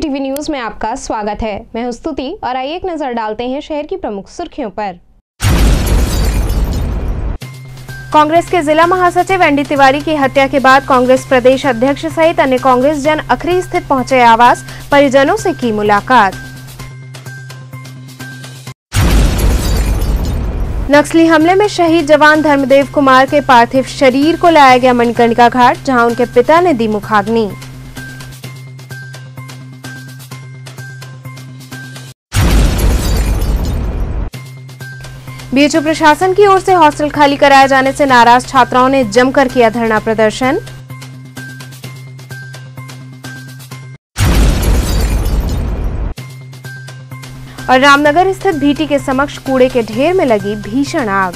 TV news में आपका स्वागत है। मैं हूं स्तुति और आइए एक नजर डालते हैं शहर की प्रमुख सुर्खियों पर। कांग्रेस के जिला महासचिव एनडी तिवारी की हत्या के बाद कांग्रेस प्रदेश अध्यक्ष सहित अन्य कांग्रेस जन अखरी स्थित पहुंचे आवास, परिजनों से की मुलाकात। नक्सली हमले में शहीद जवान धर्मदेव कुमार के पार्थिव शरीर को लाया गया मणिकर्णिका घाट, जहां उनके पिता ने दी मुखाग्नि। बीएचयू प्रशासन की ओर से हॉस्टल खाली कराए जाने से नाराज छात्राओं ने जमकर किया धरना प्रदर्शन। और रामनगर स्थित भीटी के समक्ष कूड़े के ढेर में लगी भीषण आग।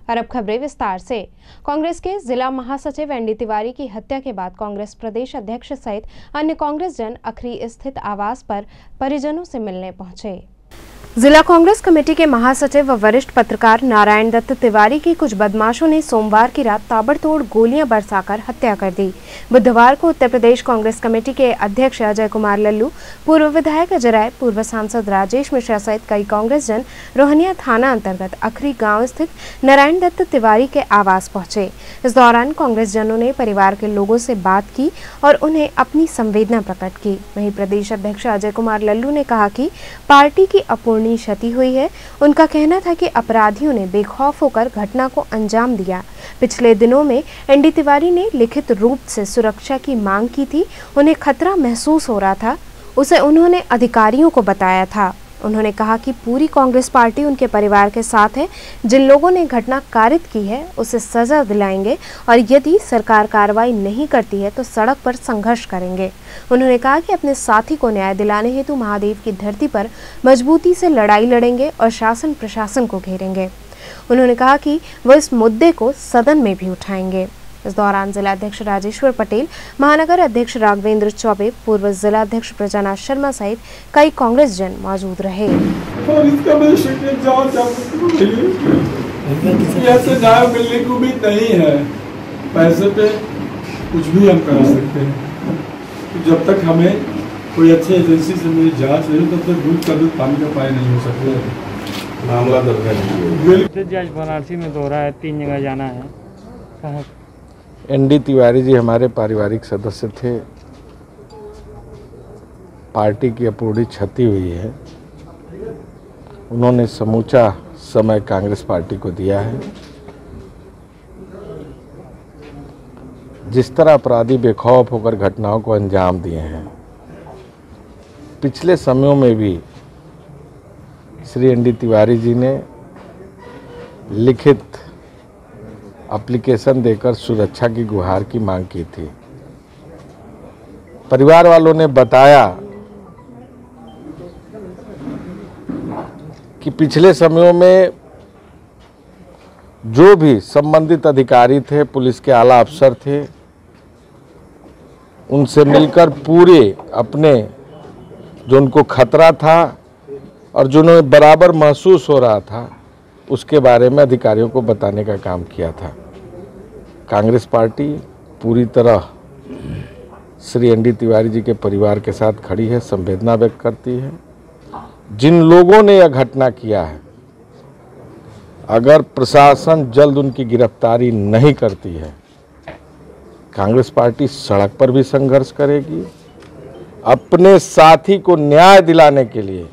और अब खबरें विस्तार से। कांग्रेस के जिला महासचिव एनडी तिवारी की हत्या के बाद कांग्रेस प्रदेश अध्यक्ष सहित अन्य कांग्रेस जन अखरी स्थित आवास पर परिजनों से मिलने पहुंचे। जिला कांग्रेस कमेटी के महासचिव व वरिष्ठ पत्रकार नारायण दत्त तिवारी की कुछ बदमाशों ने सोमवार की रात ताबड़तोड़ गोलियां बरसाकर हत्या कर दी। बुधवार को उत्तर प्रदेश कांग्रेस कमेटी के अध्यक्ष अजय कुमार लल्लू, पूर्व विधायक अजय राय, पूर्व सांसद राजेश मिश्रा सहित कई कांग्रेस जन रोहनिया थाना अंतर्गत अखरी गांव स्थित नारायण दत्त तिवारी के आवास पहुंचे। इस दौरान कांग्रेस जनों ने परिवार के लोगों से बात की और उन्हें अपनी संवेदना प्रकट की। वहीं प्रदेश अध्यक्ष अजय कुमार लल्लू ने कहा कि पार्टी की अपूर्णीय क्षति हुई है। उनका कहना था कि अपराधियों ने बेखौफ होकर घटना को अंजाम दिया। पिछले दिनों में एनडी तिवारी ने लिखित रूप से सुरक्षा की मांग की थी। उन्हें खतरा महसूस हो रहा था, उसे उन्होंने अधिकारियों को बताया था। उन्होंने कहा कि पूरी कांग्रेस पार्टी उनके परिवार के साथ है। जिन लोगों ने घटना कारित की है उसे सजा दिलाएंगे और यदि सरकार कार्रवाई नहीं करती है तो सड़क पर संघर्ष करेंगे। उन्होंने कहा कि अपने साथी को न्याय दिलाने हेतु महादेव की धरती पर मजबूती से लड़ाई लड़ेंगे और शासन प्रशासन को घेरेंगे। उन्होंने कहा कि वह इस मुद्दे को सदन में भी उठाएंगे। इस दौरान जिला अध्यक्ष राजेश्वर पटेल, महानगर अध्यक्ष राघवेंद्र चौबे, पूर्व जिला अध्यक्ष प्रजानाथ शर्मा सहित कई कांग्रेस जन मौजूद रहे। और इसका न्याय मिलने की उम्मीद नहीं है। पैसे पे कुछ भी हम करा सकते हैं। तो जब तक हमें कोई अच्छी एजेंसी से मेरी जांच नहीं तब तक दूध का दूध पानी का पानी नहीं हो सकता। मामला दर्ज है। आज वाराणसी में दौरा है, 3 जगह जाना है। कहाँ? एनडी तिवारी जी हमारे पारिवारिक सदस्य थे। पार्टी की अपूर्णीय क्षति हुई है। उन्होंने समूचा समय कांग्रेस पार्टी को दिया है। जिस तरह अपराधी बेखौफ होकर घटनाओं को अंजाम दिए हैं, पिछले समयों में भी श्री एनडी तिवारी जी ने लिखित एप्लीकेशन देकर सुरक्षा की गुहार की मांग की थी। परिवार वालों ने बताया कि पिछले समयों में जो भी संबंधित अधिकारी थे, पुलिस के आला अफसर थे, उनसे मिलकर पूरे अपने जो उनको खतरा था और जो उन्हें बराबर महसूस हो रहा था उसके बारे में अधिकारियों को बताने का काम किया था। कांग्रेस पार्टी पूरी तरह श्री एनडी तिवारी जी के परिवार के साथ खड़ी है, संवेदना व्यक्त करती है। जिन लोगों ने यह घटना किया है, अगर प्रशासन जल्द उनकी गिरफ्तारी नहीं करती है, कांग्रेस पार्टी सड़क पर भी संघर्ष करेगी। अपने साथी को न्याय दिलाने के लिए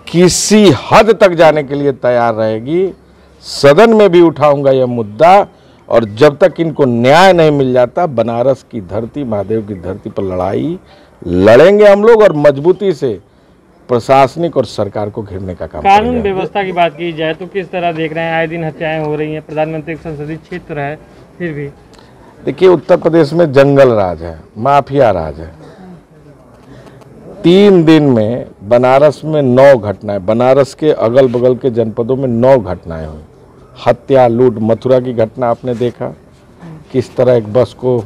किसी हद तक जाने के लिए तैयार रहेगी। सदन में भी उठाऊंगा यह मुद्दा और जब तक इनको न्याय नहीं मिल जाता, बनारस की धरती, महादेव की धरती पर लड़ाई लड़ेंगे हम लोग और मजबूती से प्रशासनिक और सरकार को घेरने का काम। कानून व्यवस्था की बात की जाए तो किस तरह देख रहे हैं? आए दिन हत्याएं हो रही हैं, प्रधानमंत्री संसदीय क्षेत्र है, फिर भी देखिए उत्तर प्रदेश में जंगल राज है, माफिया राज है। 3 दिन में बनारस में 9 घटनाएं, बनारस के अगल बगल के जनपदों में 9 घटनाएं हुई। हत्या, लूट, मथुरा की घटना आपने देखा, किस तरह एक बस को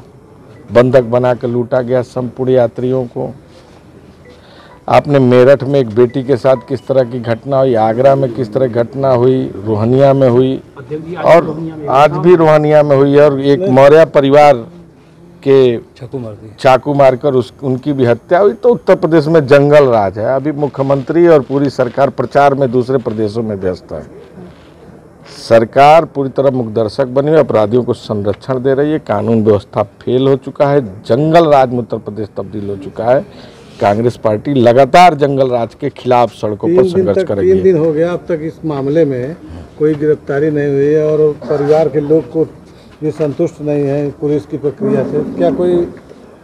बंधक बनाकर लूटा गया, संपूर्ण यात्रियों को। आपने मेरठ में एक बेटी के साथ किस तरह की घटना हुई, आगरा में किस तरह घटना हुई, रोहनिया में हुई और आज भी रोहनिया में हुई, और एक मौर्य परिवार के चाकू मारकर उनकी भी हत्या हुई। तो उत्तर प्रदेश में जंगल राज है। अभी मुख्यमंत्री और पूरी सरकार प्रचार में दूसरे प्रदेशों में व्यस्त है। सरकार पूरी तरह मुखदर्शक बनी हुई, अपराधियों को संरक्षण दे रही है, कानून व्यवस्था फेल हो चुका है, जंगल राज में उत्तर प्रदेश तब्दील हो चुका है। कांग्रेस पार्टी लगातार जंगल राज के खिलाफ सड़कों पर संघर्ष करेगी। 3 दिन हो गया अब तक इस मामले में कोई गिरफ्तारी नहीं हुई है और परिवार के लोग को ये संतुष्ट नहीं है पुलिस की प्रक्रिया से। क्या कोई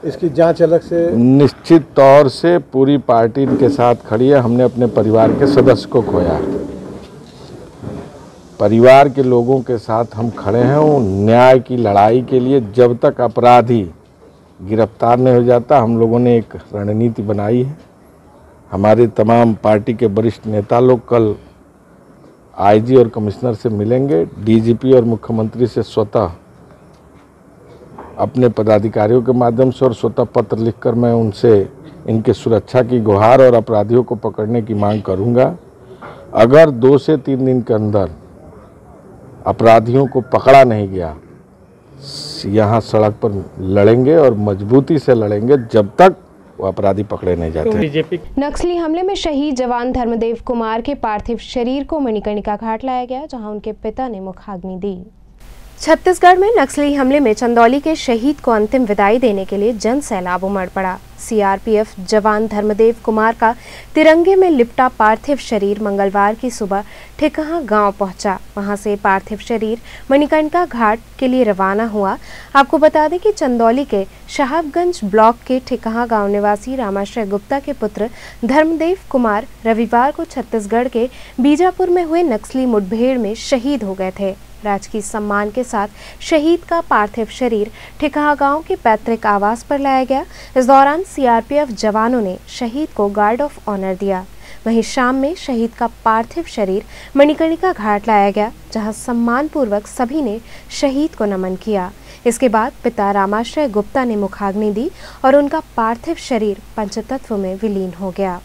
इसकी जांच अलग से? निश्चित तौर से पूरी पार्टी इनके साथ खड़ी है। हमने अपने परिवार के सदस्य को खोया, परिवार के लोगों के साथ हम खड़े हैं न्याय की लड़ाई के लिए। जब तक अपराधी गिरफ्तार नहीं हो जाता, हम लोगों ने एक रणनीति बनाई है। हमारे तमाम पार्टी के वरिष्ठ नेता लोग कल आईजी और कमिश्नर से मिलेंगे। डीजीपी और मुख्यमंत्री से स्वतः अपने पदाधिकारियों के माध्यम से और स्वतः पत्र लिखकर मैं उनसे इनके सुरक्षा की गुहार और अपराधियों को पकड़ने की मांग करूंगा। अगर 2 से 3 दिन के अंदर अपराधियों को पकड़ा नहीं गया, यहाँ सड़क पर लड़ेंगे और मजबूती से लड़ेंगे जब तक वो अपराधी पकड़े नहीं जाते। नक्सली हमले में शहीद जवान धर्मदेव कुमार के पार्थिव शरीर को मणिकर्णिका घाट लाया गया, जहां उनके पिता ने मुखाग्नि दी। छत्तीसगढ़ में नक्सली हमले में चंदौली के शहीद को अंतिम विदाई देने के लिए जन सैलाब उमड़ पड़ा। सीआरपीएफ जवान धर्मदेव कुमार का तिरंगे में लिपटा पार्थिव शरीर मंगलवार की सुबह ठिकहा गांव पहुंचा। वहां से पार्थिव शरीर मणिकर्णिका घाट के लिए रवाना हुआ। आपको बता दें कि चंदौली के साहबगंज ब्लॉक के ठिकहा गांव निवासी रामाश्रय गुप्ता के पुत्र धर्मदेव कुमार रविवार को छत्तीसगढ़ के बीजापुर में हुए नक्सली मुठभेड़ में शहीद हो गए थे। राजकीय सम्मान के साथ शहीद का पार्थिव शरीर ठिकहा गांव के पैतृक आवास पर लाया गया। इस दौरान सीआरपीएफ जवानों ने शहीद को गार्ड ऑफ ऑनर दिया। वहीं शाम में शहीद का पार्थिव शरीर मणिकर्णिका घाट लाया गया, जहां सम्मानपूर्वक सभी ने शहीद को नमन किया। इसके बाद पिता रामाश्रय गुप्ता ने मुखाग्नि दी और उनका पार्थिव शरीर पंचतत्व में विलीन हो गया।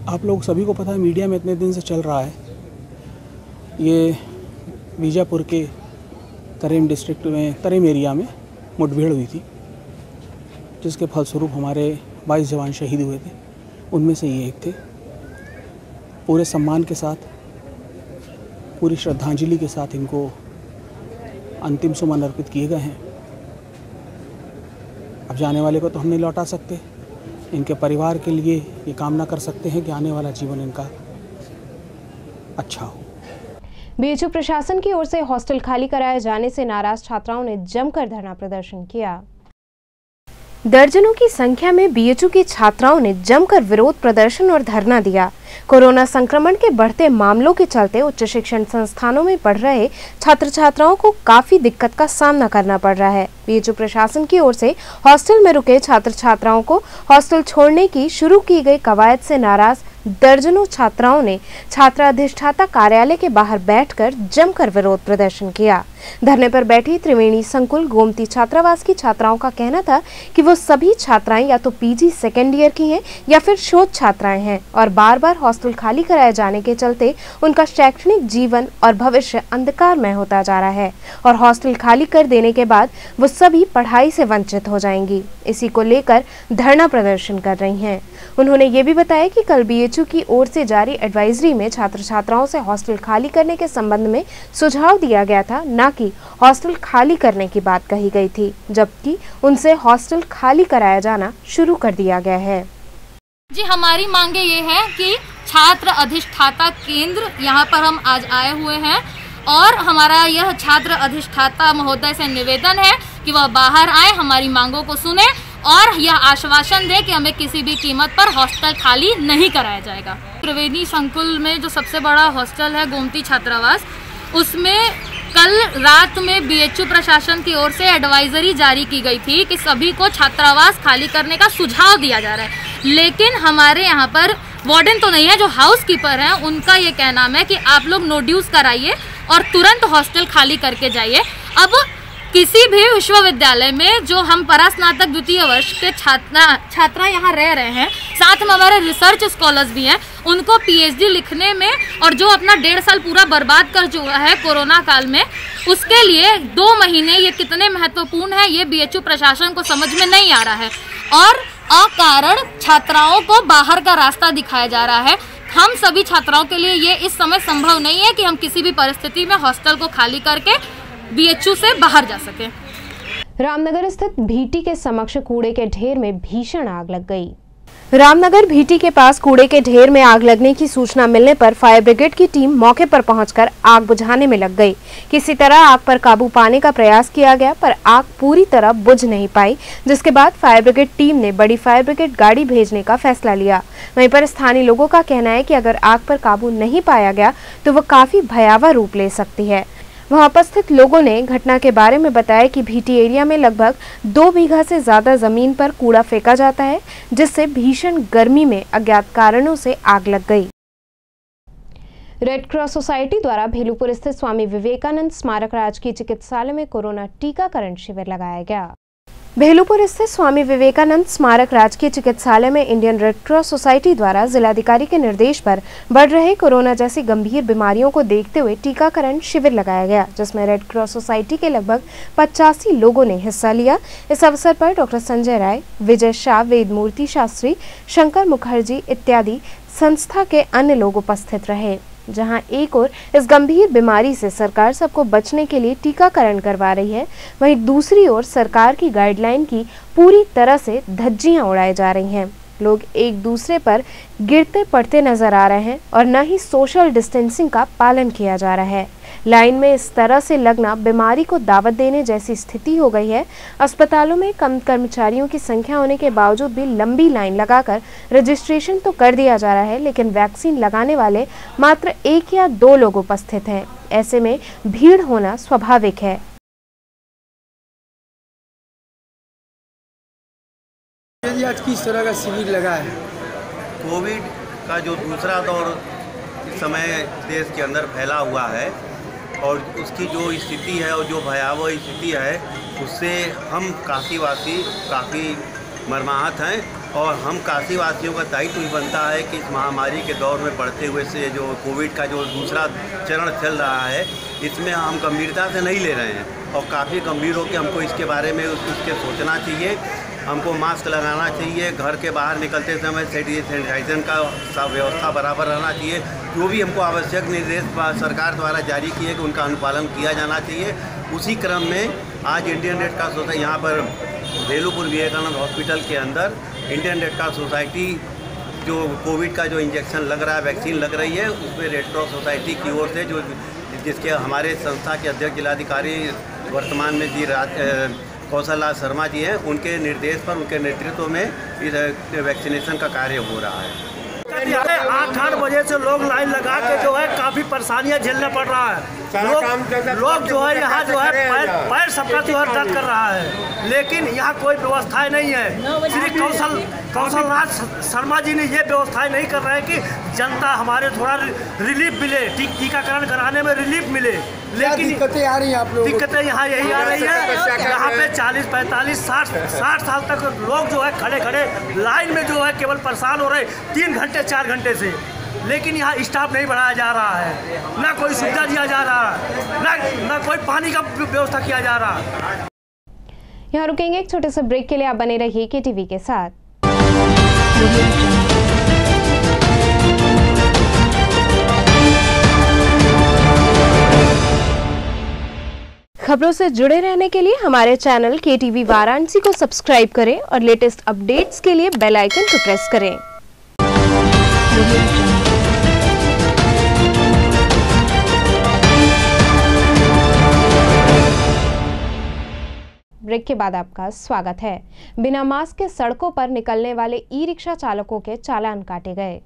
आप लोग सभी को पता है, मीडिया में इतने दिन से चल रहा है, ये बीजापुर के तरेम डिस्ट्रिक्ट में तरेम एरिया में मुठभेड़ हुई थी, जिसके फलस्वरूप हमारे 22 जवान शहीद हुए थे। उनमें से ये एक थे। पूरे सम्मान के साथ, पूरी श्रद्धांजलि के साथ इनको अंतिम सुमन अर्पित किए गए हैं। अब जाने वाले को तो हम नहीं लौटा सकते, इनके परिवार के लिए ये कामना कर सकते हैं कि आने वाला जीवन इनका अच्छा हो। बीएचयू प्रशासन की ओर से हॉस्टल खाली कराए जाने से नाराज छात्राओं ने जमकर धरना प्रदर्शन किया। दर्जनों की संख्या में बीएचयू की छात्राओं ने जमकर विरोध प्रदर्शन और धरना दिया। कोरोना संक्रमण के बढ़ते मामलों के चलते उच्च शिक्षण संस्थानों में पढ़ रहे छात्र छात्राओं को काफी दिक्कत का सामना करना पड़ रहा है। बीएचयू प्रशासन की ओर से हॉस्टल में रुके छात्र छात्राओं को हॉस्टल छोड़ने की शुरू की गई कवायद से नाराज दर्जनों छात्राओं ने छात्रा अधिष्ठाता कार्यालय के बाहर बैठकर जमकर विरोध प्रदर्शन किया। धरने पर बैठी त्रिवेणी संकुल गोमती छात्रावास की छात्राओं का कहना था कि वो सभी छात्राएं या तो पीजी सेकेंड ईयर की हैं या फिर शोध छात्राएं हैं और बार बार हॉस्टल खाली कराए जाने के चलते उनका शैक्षणिक जीवन और भविष्य अंधकारमय होता जा रहा है और हॉस्टल खाली कर देने के बाद वो सभी पढ़ाई से वंचित हो जाएंगी। इसी को लेकर धरना प्रदर्शन कर रही हैं। उन्होंने ये भी बताया कि कल बीएचयू की ओर से जारी एडवाइजरी में छात्र छात्राओं से हॉस्टल खाली करने के संबंध में सुझाव दिया गया था, न कि हॉस्टल खाली करने की बात कही गई थी, जबकि उनसे हॉस्टल खाली कराया जाना शुरू कर दिया गया है। जी, हमारी मांगे ये है कि छात्र अधिष्ठाता केंद्र यहाँ पर हम आज आए हुए हैं और हमारा यह छात्र अधिष्ठाता महोदय से निवेदन है कि वह बाहर आए, हमारी मांगों को सुने और यह आश्वासन दे कि हमें किसी भी कीमत पर हॉस्टल खाली नहीं कराया जाएगा। त्रिवेणी संकुल में जो सबसे बड़ा हॉस्टल है गोमती छात्रावास, उसमें कल रात में बीएचयू प्रशासन की ओर से एडवाइजरी जारी की गई थी कि सभी को छात्रावास खाली करने का सुझाव दिया जा रहा है, लेकिन हमारे यहाँ पर वार्डन तो नहीं है, जो हाउस कीपर हैं उनका ये कहना है कि आप लोग नो ड्यूज कराइए और तुरंत हॉस्टल खाली करके जाइए। अब किसी भी विश्वविद्यालय में जो हम परास्नातक द्वितीय वर्ष के छात्रा यहाँ रह रहे हैं, साथ में हमारे रिसर्च स्कॉलर्स भी हैं, उनको पीएचडी लिखने में और जो अपना 1.5 साल पूरा बर्बाद कर चुका है कोरोना काल में, उसके लिए 2 महीने ये कितने महत्वपूर्ण है ये बीएचयू प्रशासन को समझ में नहीं आ रहा है और अकारण छात्राओं को बाहर का रास्ता दिखाया जा रहा है। हम सभी छात्राओं के लिए ये इस समय संभव नहीं है कि हम किसी भी परिस्थिति में हॉस्टल को खाली करके बीएचयू से बाहर जा सके। रामनगर स्थित भीटी के समक्ष कूड़े के ढेर में भीषण आग लग गई। रामनगर भीटी के पास कूड़े के ढेर में आग लगने की सूचना मिलने पर फायर ब्रिगेड की टीम मौके पर पहुंचकर आग बुझाने में लग गई। किसी तरह आग पर काबू पाने का प्रयास किया गया पर आग पूरी तरह बुझ नहीं पाई, जिसके बाद फायर ब्रिगेड टीम ने बड़ी फायर ब्रिगेड गाड़ी भेजने का फैसला लिया। वहीं पर स्थानीय लोगों का कहना है कि अगर आग पर काबू नहीं पाया गया तो वह काफी भयावह रूप ले सकती है। वहां उपस्थित लोगों ने घटना के बारे में बताया कि भीटी एरिया में लगभग 2 बीघा से ज्यादा जमीन पर कूड़ा फेंका जाता है, जिससे भीषण गर्मी में अज्ञात कारणों से आग लग गई। रेड क्रॉस सोसाइटी द्वारा भेलूपुर स्थित स्वामी विवेकानंद स्मारक राजकीय चिकित्सालय में कोरोना टीकाकरण शिविर लगाया गया। भेलूपुर स्थित स्वामी विवेकानंद स्मारक राजकीय चिकित्सालय में इंडियन रेड क्रॉस सोसाइटी द्वारा जिलाधिकारी के निर्देश पर बढ़ रहे कोरोना जैसी गंभीर बीमारियों को देखते हुए टीकाकरण शिविर लगाया गया, जिसमें रेड क्रॉस सोसाइटी के लगभग 85 लोगों ने हिस्सा लिया। इस अवसर पर डॉक्टर संजय राय, विजय शाह, वेदमूर्ति शास्त्री, शंकर मुखर्जी इत्यादि संस्था के अन्य लोग उपस्थित रहे। जहां एक ओर इस गंभीर बीमारी से सरकार सबको बचने के लिए टीकाकरण करवा रही है, वहीं दूसरी ओर सरकार की गाइडलाइन की पूरी तरह से धज्जियां उड़ाई जा रही हैं। लोग एक दूसरे पर गिरते पड़ते नजर आ रहे हैं और न ही सोशल डिस्टेंसिंग का पालन किया जा रहा है। लाइन में इस तरह से लगना बीमारी को दावत देने जैसी स्थिति हो गई है। अस्पतालों में कम कर्मचारियों की संख्या होने के बावजूद भी लंबी लाइन लगाकर रजिस्ट्रेशन तो कर दिया जा रहा है, लेकिन वैक्सीन लगाने वाले मात्र 1 या 2 लोग उपस्थित हैं। ऐसे में भीड़ होना स्वाभाविक है। आज किस तरह का शिविर लगा है? कोविड का जो दूसरा दौर इस समय देश के अंदर फैला हुआ है और उसकी जो स्थिति है और जो भयावह स्थिति है, उससे हम काशीवासी काफ़ी मर्माहत हैं और हम काशीवासियों का दायित्व भी बनता है कि इस महामारी के दौर में बढ़ते हुए से जो कोविड का जो दूसरा चरण चल रहा है, इसमें हम गंभीरता से नहीं ले रहे हैं और काफ़ी गंभीर होकर हमको इसके बारे में उसके सोचना चाहिए। हमको मास्क लगाना चाहिए, घर के बाहर निकलते समय सैनिटाइजर का व्यवस्था बराबर रहना चाहिए। जो भी हमको आवश्यक निर्देश सरकार द्वारा जारी किए कि उनका अनुपालन किया जाना चाहिए। उसी क्रम में आज इंडियन रेड क्रॉस सोसाइटी यहाँ पर भेलूपुर विवेकानंद हॉस्पिटल के अंदर इंडियन रेड क्रॉस सोसाइटी जो कोविड का जो इंजेक्शन लग रहा है, वैक्सीन लग रही है, उसमें रेड क्रॉस सोसाइटी की ओर से जो जिसके हमारे संस्था के अध्यक्ष जिलाधिकारी वर्तमान में जी कौशल राज शर्मा जी हैं, उनके निर्देश पर उनके नेतृत्व में इस वैक्सीनेशन का कार्य हो रहा है। 8 बजे से लोग लाइन लगा के जो है काफ़ी परेशानियां झेलना पड़ रहा है। लोग जो है यहाँ जो है पैर सबका जो है दर्द कर रहा है, लेकिन यहाँ कोई व्यवस्थाएं नहीं है। श्री कौशल राज शर्मा जी ने ये व्यवस्थाएं नहीं कर रहे हैं कि जनता हमारे थोड़ा रिलीफ मिले, टीकाकरण कराने में रिलीफ मिले। लेकिन दिक्कतें आ रही हैं आप लोग? दिक्कतें यहाँ यही आ रही है, यहाँ पे 40, 45, 60 साल तक लोग जो है खड़े खड़े लाइन में जो है केवल परेशान हो रहे 3 घंटे 4 घंटे से। लेकिन यहाँ स्टाफ नहीं बढ़ाया जा रहा है, ना कोई सुविधा दिया जा रहा है, ना कोई पानी का व्यवस्था किया जा रहा है। यहाँ रुकेंगे एक छोटे से ब्रेक के लिए, आप बने रहिए KTV के साथ। खबरों से जुड़े रहने के लिए हमारे चैनल KTV वाराणसी को सब्सक्राइब करें और लेटेस्ट अपडेट्स के लिए बेल आइकन को प्रेस करें। ब्रेक के बाद आपका स्वागत है। बिना मास्क के सड़कों पर निकलने वाले ई-रिक्शा चालकों के चालान काटे गए।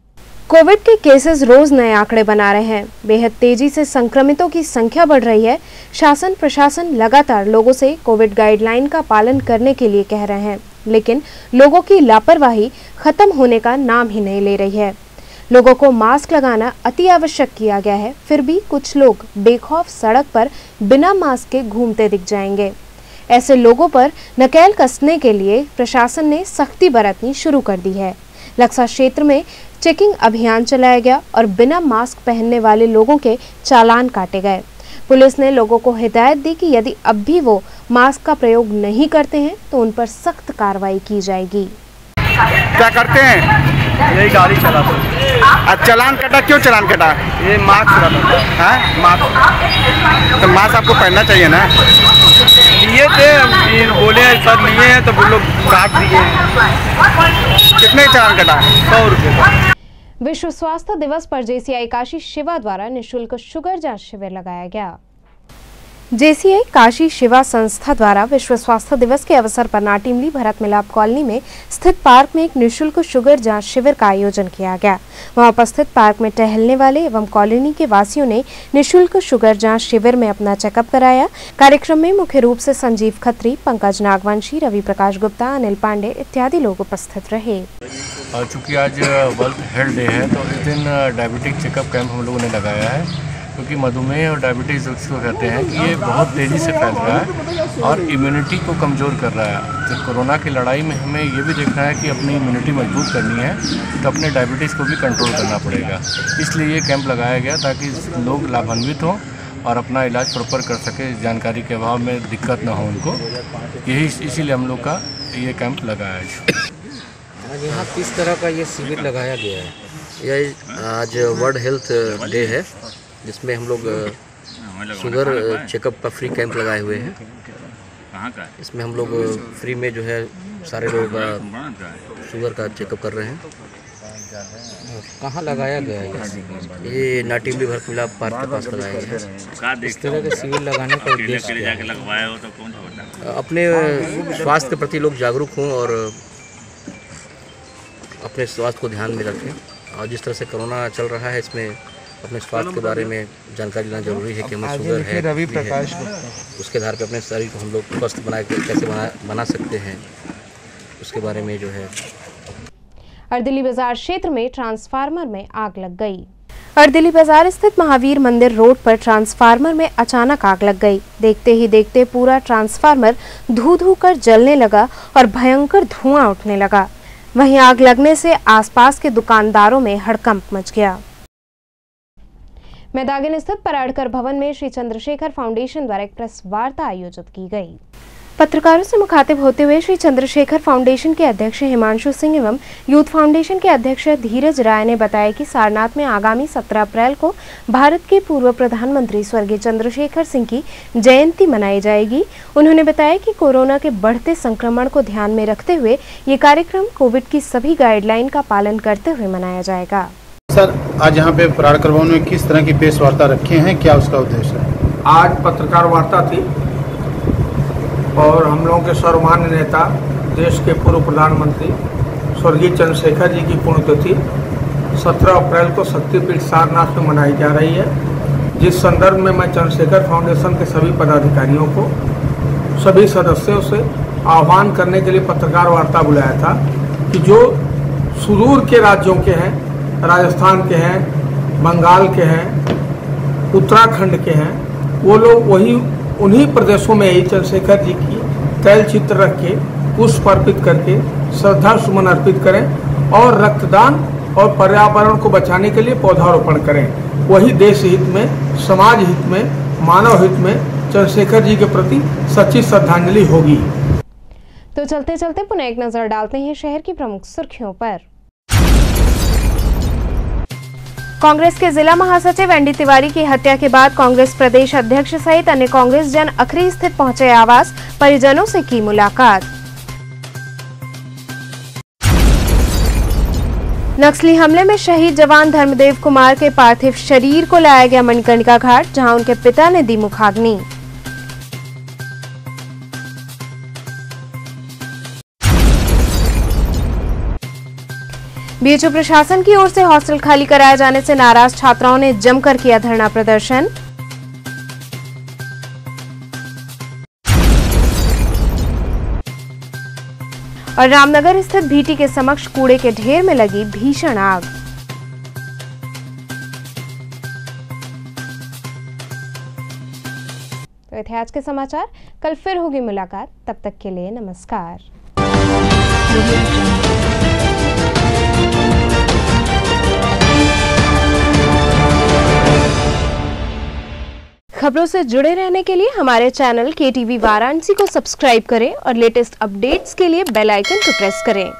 कोविड के केसेस रोज नए आंकड़े बना रहे हैं। बेहद तेजी से संक्रमितों की संख्या बढ़ रही है। शासन प्रशासन लगातार लोगों से कोविड गाइडलाइन का पालन करने के लिए कह रहे हैं, लेकिन लोगों की लापरवाही खत्म होने का नाम ही नहीं ले रही है। लोगों को मास्क लगाना अति आवश्यक किया गया है, फिर भी कुछ लोग बेखौफ सड़क पर बिना मास्क के घूमते दिख जाएंगे। ऐसे लोगों पर नकेल कसने के लिए प्रशासन ने सख्ती बरतनी शुरू कर दी है। लक्सा क्षेत्र में चेकिंग अभियान चलाया गया और बिना मास्क पहनने वाले लोगों के चालान काटे गए। पुलिस ने लोगों को हिदायत दी कि यदि अब भी वो मास्क का प्रयोग नहीं करते हैं तो उन पर सख्त कार्रवाई की जाएगी। क्या करते हैं? यही गाड़ी चलाते हैं। अब चालान कटा, क्यों चालान कटा? ये मास्क लगाता है। मास्क तो मास्क आपको पहनना चाहिए ना। लिए थे, फिर बोले सर लिए हैं तो वो लोग काट दिए। कितने चालान कटा? 100 रुपये। विश्व स्वास्थ्य दिवस पर JCI काशी शिवा द्वारा निःशुल्क शुगर जांच शिविर लगाया गया। JCI काशी शिवा संस्था द्वारा विश्व स्वास्थ्य दिवस के अवसर पर नाटिमली भरत मिलाप कॉलोनी में स्थित पार्क में एक निःशुल्क शुगर जांच शिविर का आयोजन किया गया। वहां उपस्थित पार्क में टहलने वाले एवं कॉलोनी के वासियों ने निःशुल्क शुगर जांच शिविर में अपना चेकअप कराया। कार्यक्रम में मुख्य रूप से संजीव खत्री, पंकज नागवंशी, रवि प्रकाश गुप्ता, अनिल पांडे इत्यादि लोग उपस्थित रहे। चूँकि आज वर्ल्ड हेल्थ डे है तो इस दिन डायबिटिक चेकअप कैंप हम लोगों ने लगाया है, क्योंकि मधुमेह और डायबिटीज़ जिसको कहते हैं कि ये बहुत तेज़ी से फैल रहा है और इम्यूनिटी को कमज़ोर कर रहा है। तो कोरोना की लड़ाई में हमें ये भी देखना है कि अपनी इम्यूनिटी मजबूत करनी है तो अपने डायबिटीज़ को भी कंट्रोल करना पड़ेगा। इसलिए ये कैंप लगाया गया ताकि लोग लाभान्वित हों और अपना इलाज प्रॉपर कर सके, जानकारी के अभाव में दिक्कत ना हो उनको। यही इसीलिए हम लोग का ये कैंप लगाया है। यहाँ किस तरह का ये शिविर लगाया गया है? यह आज वर्ल्ड हेल्थ डे है, जिसमें हम लोग शुगर चेकअप का फ्री कैंप लगाए हुए हैं। इसमें हम लोग फ्री में जो है सारे लोगों का शुगर का चेकअप कर रहे हैं। कहाँ लगाया गया है ये? नाटिमली भरत मिलाप पार्क के पास लगाया गया है। इस तरह के शिविर लगाने का उद्देश्य क्या है? अपने स्वास्थ्य के प्रति लोग जागरूक हों और अपने स्वास्थ्य को ध्यान में रखें। और जिस तरह से कोरोना चल रहा है, इसमें अपने स्वास्थ्य के बारे में जानकारी लेना जरूरी है कि हमें शुगर है, रवि प्रकाश है। उसके आधार पर अपने शरीर को हम लोग स्वस्थ कैसे बना सकते हैं, उसके बारे में जो है। अर्दिली बाजार क्षेत्र में ट्रांसफार्मर में आग लग गई। अर्दिली बाजार स्थित महावीर मंदिर रोड पर ट्रांसफार्मर में अचानक आग लग गई। देखते ही देखते पूरा ट्रांसफार्मर धू कर जलने लगा और भयंकर धुआं उठने लगा। वहीं आग लगने से आसपास के दुकानदारों में हड़कंप मच गया। मैदागिन स्थित पराड़कर भवन में श्री चंद्रशेखर फाउंडेशन द्वारा एक प्रेस वार्ता आयोजित की गई। पत्रकारों से मुखातिब होते हुए श्री चंद्रशेखर फाउंडेशन के अध्यक्ष हिमांशु सिंह एवं यूथ फाउंडेशन के अध्यक्ष धीरज राय ने बताया कि सारनाथ में आगामी 17 अप्रैल को भारत के पूर्व प्रधानमंत्री स्वर्गीय चंद्रशेखर सिंह की जयंती मनाई जाएगी। उन्होंने बताया कि कोरोना के बढ़ते संक्रमण को ध्यान में रखते हुए ये कार्यक्रम कोविड की सभी गाइडलाइन का पालन करते हुए मनाया जाएगा। सर, आज यहाँ पे पराड़कर भवन में किस तरह की प्रेस वार्ता रखे हैं, क्या उसका उद्देश्य है? आज पत्रकार वार्ता थी और हम लोगों के सर्वमान्य नेता, देश के पूर्व प्रधानमंत्री स्वर्गीय चंद्रशेखर जी की पुण्यतिथि 17 अप्रैल को शक्तिपीठ सारनाथ में मनाई जा रही है, जिस संदर्भ में मैं चंद्रशेखर फाउंडेशन के सभी पदाधिकारियों को, सभी सदस्यों से आह्वान करने के लिए पत्रकार वार्ता बुलाया था कि जो सुदूर के राज्यों के हैं, राजस्थान के हैं, बंगाल के हैं, उत्तराखंड के हैं, वो लोग उन्हीं प्रदेशों में ही चंद्रशेखर जी की तैल चित्र रख के पुष्प अर्पित करके श्रद्धा सुमन अर्पित करें और रक्तदान और पर्यावरण को बचाने के लिए पौधारोपण करें। वही देश हित में, समाज हित में, मानव हित में चंद्रशेखर जी के प्रति सच्ची श्रद्धांजलि होगी। तो चलते चलते पुनः एक नजर डालते हैं शहर की प्रमुख सुर्खियों पर। कांग्रेस के जिला महासचिव एनडी तिवारी की हत्या के बाद कांग्रेस प्रदेश अध्यक्ष सहित अन्य कांग्रेस जन अखरी स्थित पहुंचे आवास, परिजनों से की मुलाकात। नक्सली हमले में शहीद जवान धर्मदेव कुमार के पार्थिव शरीर को लाया गया मणिकर्णिका घाट, जहां उनके पिता ने दी मुखाग्नि। बीएचयू प्रशासन की ओर से हॉस्टल खाली कराए जाने से नाराज छात्राओं ने जमकर किया धरना प्रदर्शन। और रामनगर स्थित भीटी के समक्ष कूड़े के ढेर में लगी भीषण आग। तो थे आज के समाचार, कल फिर होगी मुलाकात, तब तक के लिए नमस्कार। खबरों से जुड़े रहने के लिए हमारे चैनल KTV वाराणसी को सब्सक्राइब करें और लेटेस्ट अपडेट्स के लिए बेल आइकन को प्रेस करें।